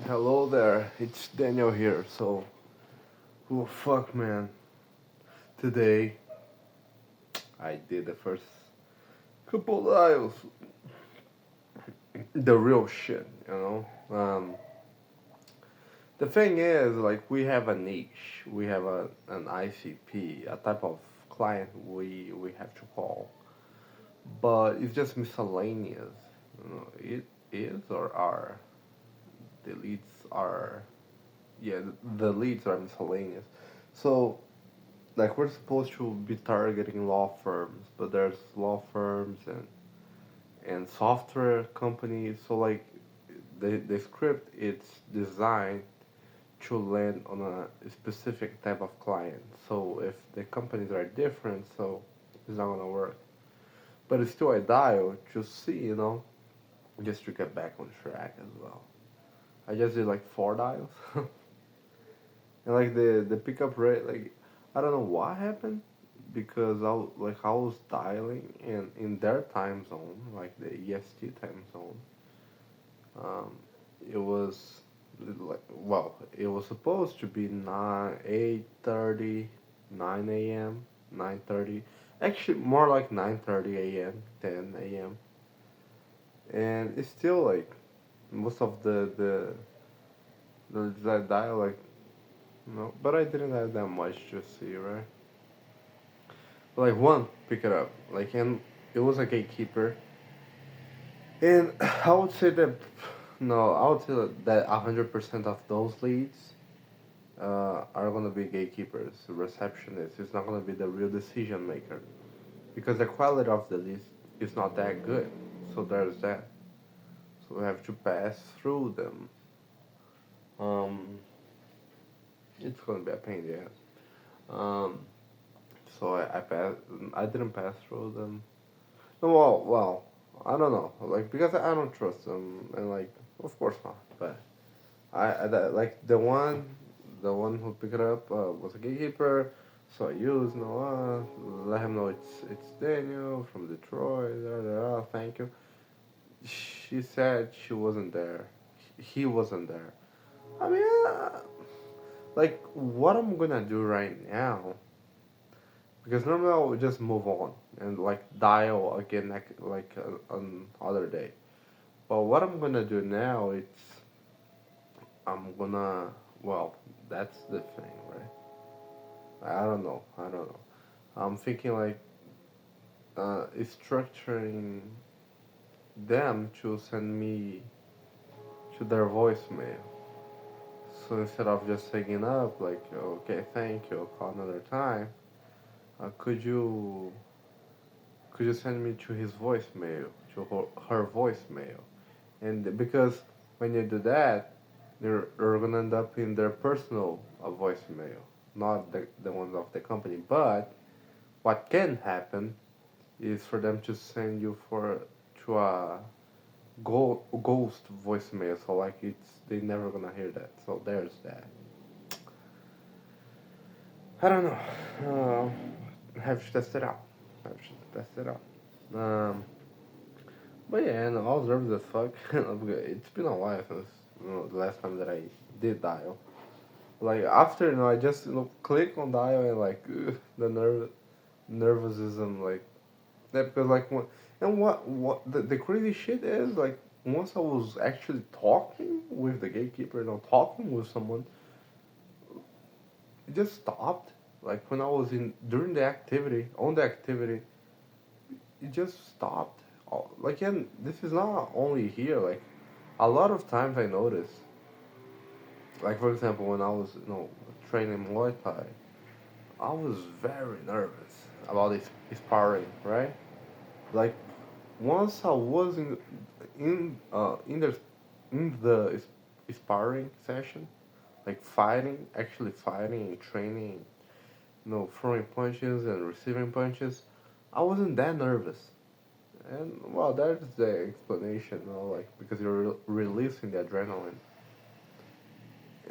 Hello there, it's Daniel here. Oh fuck, man. Today I did the first couple dials, the real shit, you know. The thing is, like, we have a niche, we have an ICP, a type of client we have to call, but it's just miscellaneous. It is or are the leads are yeah the leads are miscellaneous. So like we're supposed to be targeting law firms, but there's law firms and software companies. So like the script it's designed to land on a specific type of client. So if the companies are different, so it's not gonna work. But it's still a dial to see, just to get back on track as well. I just did like 4 dials, and like the pickup rate, like I don't know what happened because I was dialing in their time zone, like the EST time zone. Um, it was like it was supposed to be 8:30, 9 a.m., 9:30. Actually, more like 9:30 a.m., 10 a.m. And it's still like most of the dial like no, but I didn't have that much to see, right? Like one pick it up, like and it was a gatekeeper, and I would say that no, I would say that 100% of those leads are gonna be gatekeepers, receptionists. It's not gonna be the real decision maker because the quality of the leads is not that good. So there's that. So we have to pass through them. Um, it's gonna be a pain in the ass. Um, so I passed. I didn't pass through them. Well, I don't know. Like because I don't trust them, and like of course not. But like the one who picked it up was a gatekeeper. So I used Noah, let him know it's Daniel from Detroit. Thank you. She said she wasn't there. He wasn't there. I mean, like what I'm gonna do right now because normally I would just move on and like dial again like on other day. But what I'm gonna do now, I'm gonna, well, that's the thing, right? I don't know. I'm thinking like structuring them to send me to their voicemail. So instead of just hanging up, like, okay, thank you, I'll call another time. Uh, could you could you send me to his voicemail, to her voicemail? And because when you do that, they're gonna end up in their personal voicemail, not the ones of the company. But what can happen is for them to send you for to a ghost voicemail. So like they never gonna hear that. So there's that. I don't know. Have to test it out. Have to test it out. Um, but yeah, and I was nervous as fuck. It's been a while since the last time that I did dial. Like after I just click on dial and like the nervousism like that because like what the crazy shit is like once I was actually talking with the gatekeeper, talking with someone, it just stopped. Like when I was in during the activity, on the activity, it just stopped. Like and this is not only here. Like a lot of times I notice. Like for example, when I was training Muay Thai, I was very nervous about this sparring, right? Like once I was in the sparring session, like fighting, actually fighting and training, throwing punches and receiving punches, I wasn't that nervous. And well, that's the explanation, like because you're releasing the adrenaline.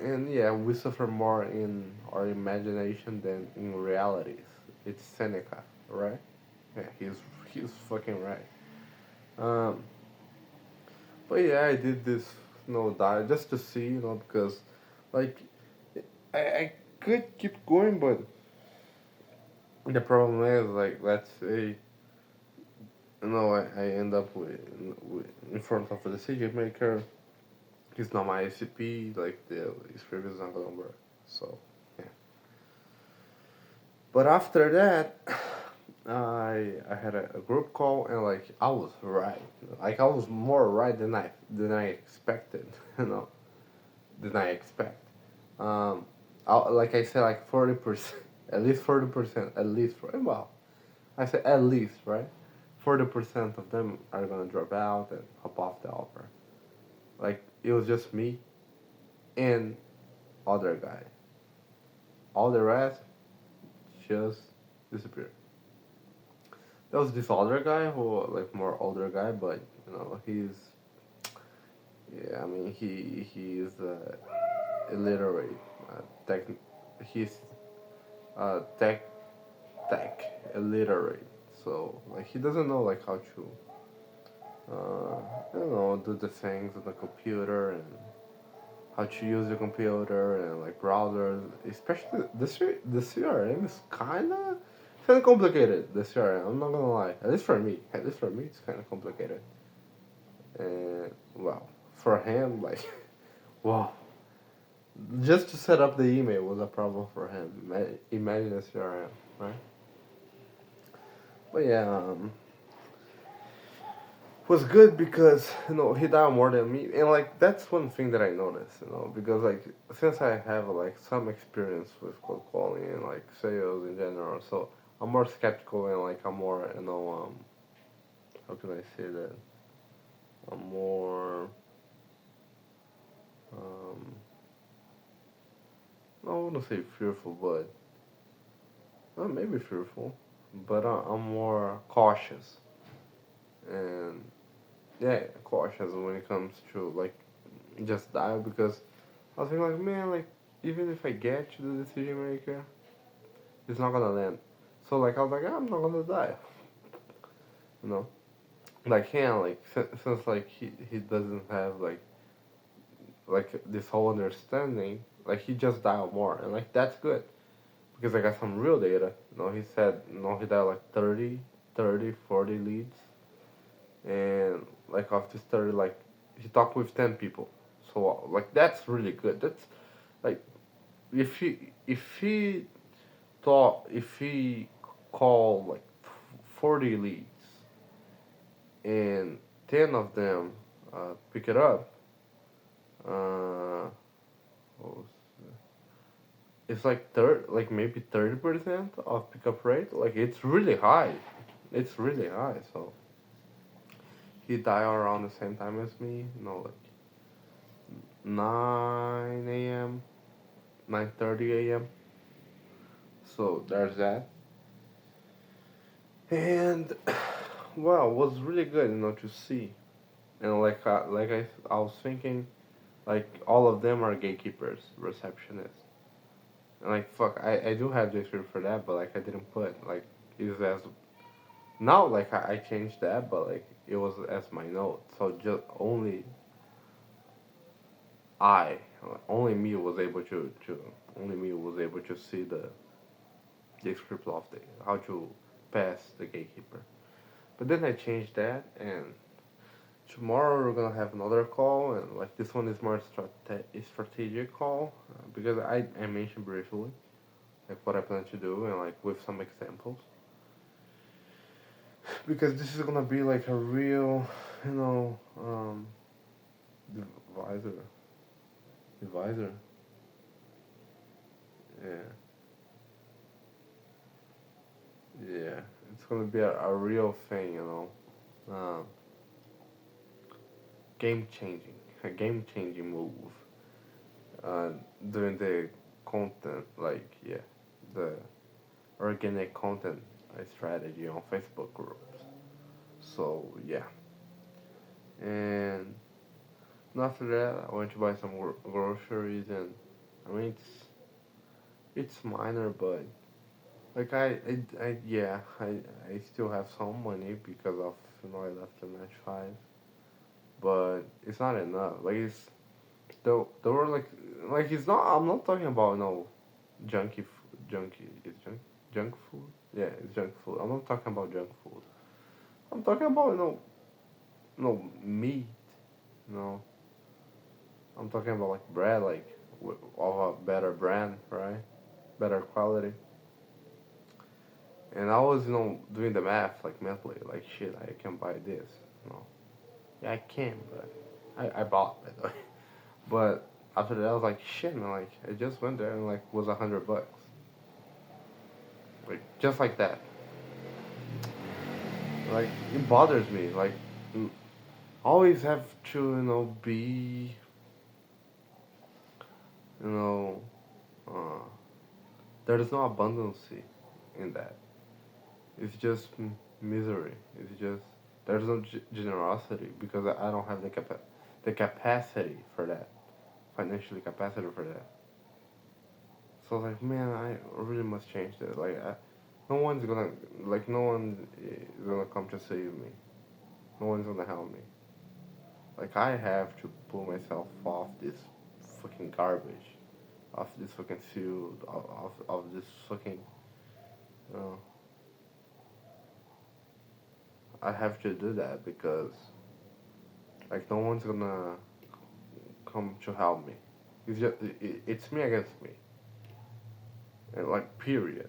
And yeah, we suffer more in our imagination than in realities. It's Seneca, right? Yeah, he's fucking right. Um, but yeah, I did this die just to see, because like I could keep going, but the problem is like let's say I end up with in front of the decision maker. He's not my ACP. Like the experience is not gonna work. So yeah. But after that, I had a group call and like I was right. Like I was more right than I expected. You know, than I expect. Um, like I said, like 40%, at least 40%, at least well, I said at least right. 40% of them are gonna drop out and hop off the offer. Like it was just me and other guy. All the rest just disappeared. There was this other guy who like more older guy, but he's yeah. I mean he is illiterate. Tech. He's tech illiterate. So like he doesn't know like how to do the things on the computer and how to use the computer and like browsers. Especially the CRM is kind of complicated. The CRM, I'm not gonna lie. At least for me, it's kind of complicated. And well, for him, like, wow, just to set up the email was a problem for him. Imagine a CRM, right? But yeah, was good because he died more than me, and like that's one thing that I noticed, because like since I have like some experience with cold calling and like sales in general, so I'm more skeptical and like I'm more how can I say that I'm more um I don't want to say fearful, but maybe fearful, but I'm more cautious and yeah, cautious when it comes to like just die because I was thinking like, man, like even if I get to the decision maker, it's not gonna land. So like I was like, I'm not gonna die, you know. Like him, like since like he doesn't have like this whole understanding, like he just dialed more, and like that's good because I got some real data. He said he dialed like 40 leads, and like of this 30, like he talked with 10 people. So like that's really good. That's like if he if he called like 40 leads and 10 of them pick it up, uh, it's like like maybe 30% of pickup rate. Like it's really high. It's really high. So he died around the same time as me. Like 9 a.m., 9:30 a.m. So there's that. And well, it was really good, to see. And I was thinking, like all of them are gatekeepers, receptionists. And like fuck, I do have the experience for that, but like I didn't put like is as now like I changed that, but like it was as my note. So just I only me was able to only me was able to see the script of how to pass the gatekeeper. But then I changed that, and tomorrow we're gonna have another call, and like this one is more strategic call because I mentioned briefly like what I plan to do and like with some examples because this is gonna be like a real advisor advisor yeah yeah it's gonna be a real thing game changing a game changing move uh, doing the content like the organic content strategy on Facebook groups. So yeah, and after that, I went to buy some groceries, and I mean it's minor, but like I still have some money because of I left the match 5, but it's not enough. Like They were like it's not. I'm not talking about no junky. Is junk food? Yeah, it's junk food. I'm not talking about junk food. I'm talking about meat. No, I'm talking about like bread, like of a better brand, right? Better quality. And I was doing the math like mentally, like shit. I can buy this. No, yeah, I can, but I bought by the way. But after that, I was like, shit, man. Like, I just went there and like was $100, like just like that. Like it bothers me. Like, mm, always have to be you know uh, there is no abundance in that. It's just misery. It's just there's no generosity because I don't have the capacity for that, financially capacity for that. So like, man, I really must change that. Like, no one's gonna no one is gonna come to save me. No one's gonna help me. Like, I have to pull myself off this fucking garbage, off this fucking field, of this fucking. You know, I have to do that because like no one's gonna come to help me. It's me against me, and like period.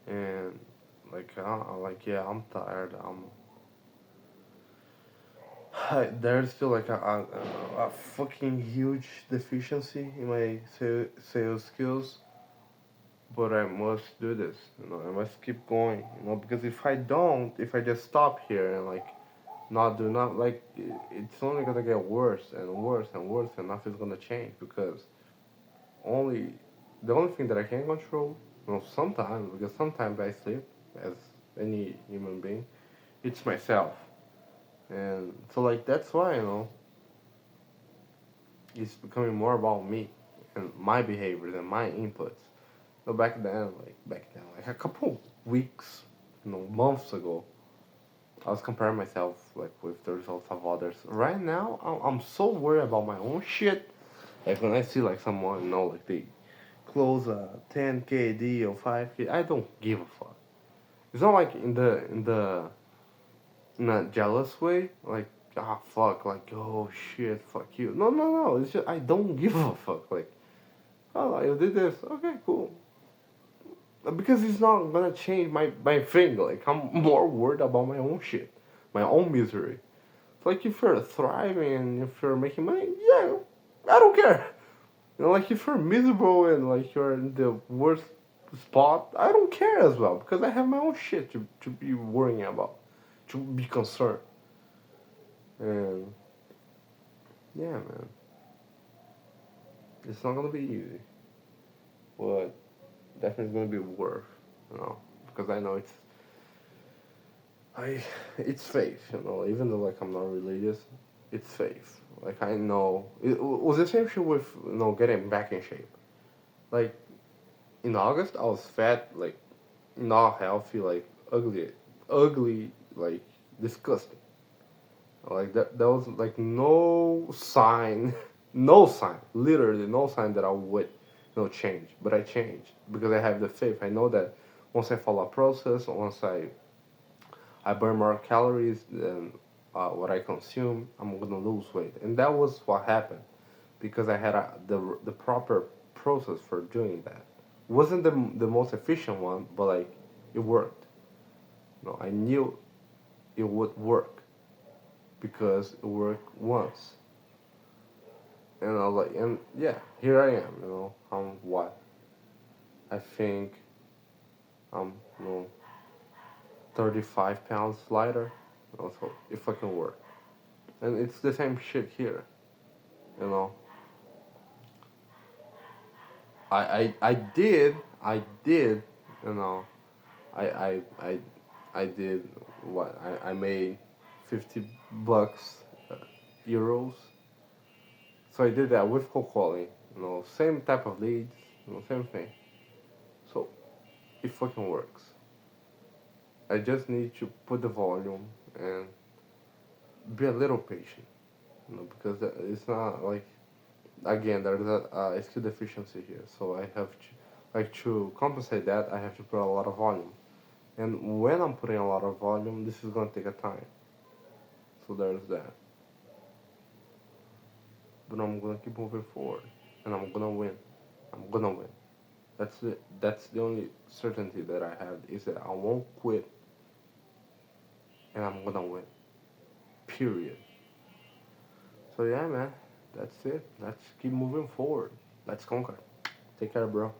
And like like yeah, I'm tired. There's still like a fucking huge deficiency in my sales skills, but I must do this. I must keep going. Because if I just stop here and like not do not like, it's only gonna get worse and worse and worse, and nothing's gonna change because only the only thing that I can control, sometimes because sometimes I sleep as any human being, it's myself. And so like that's why it's becoming more about me and my behaviors and my inputs. So back then, like a couple weeks, months ago, I was comparing myself like with the results of others. Right now, I'm so worried about my own shit. Like when I see like someone, like they close a 10K deal, 5K, I don't give a fuck. It's not like in a jealous way, like fuck, like oh shit, fuck you. No. It's just I don't give a fuck. Like, oh, you did this, okay, cool. Because it's not gonna change my thing. Like I'm more worried about my own shit, my own misery. It's like if you're thriving and if you're making money, yeah, I don't care. Like if you're miserable and like you're in the worst spot, I don't care as well because I have my own shit to be worrying about, to be concerned. And yeah, man, it's not gonna be easy, but definitely gonna be worth, because I know I it's faith, even though like I'm not religious, it's faith. Like I know it was the same shit with getting back in shape. Like in August, I was fat, like not healthy, like ugly, like disgusting. Like that was like no sign, no sign, literally no sign that I would, change. But I changed because I have the faith. I know that once I follow a process, once I burn more calories than what I consume, I'm gonna lose weight. And that was what happened because I had the proper process for doing that. Wasn't the most efficient one, but like it worked. I knew it would work because it worked once. And I was like, and yeah, here I am. I'm what? I think I'm 35 pounds lighter. So it fucking worked. And it's the same shit here. You know, I did, you know, I I I I did what I made $50 euros. So I did that with cold calling, same type of leads, same thing. So it fucking works. I just need to put the volume and be a little patient. Because it's not like, again, there's a skill deficiency here, so I have to, like, to compensate that, I have to put a lot of volume. And when I'm putting a lot of volume, this is gonna take a time. So there's that. But I'm gonna keep moving forward, and I'm gonna win. I'm gonna win. That's it. That's the only certainty that I have, is that I won't quit, and I'm gonna win. Period. So yeah, man, that's it. Let's keep moving forward. Let's conquer. Take care, bro.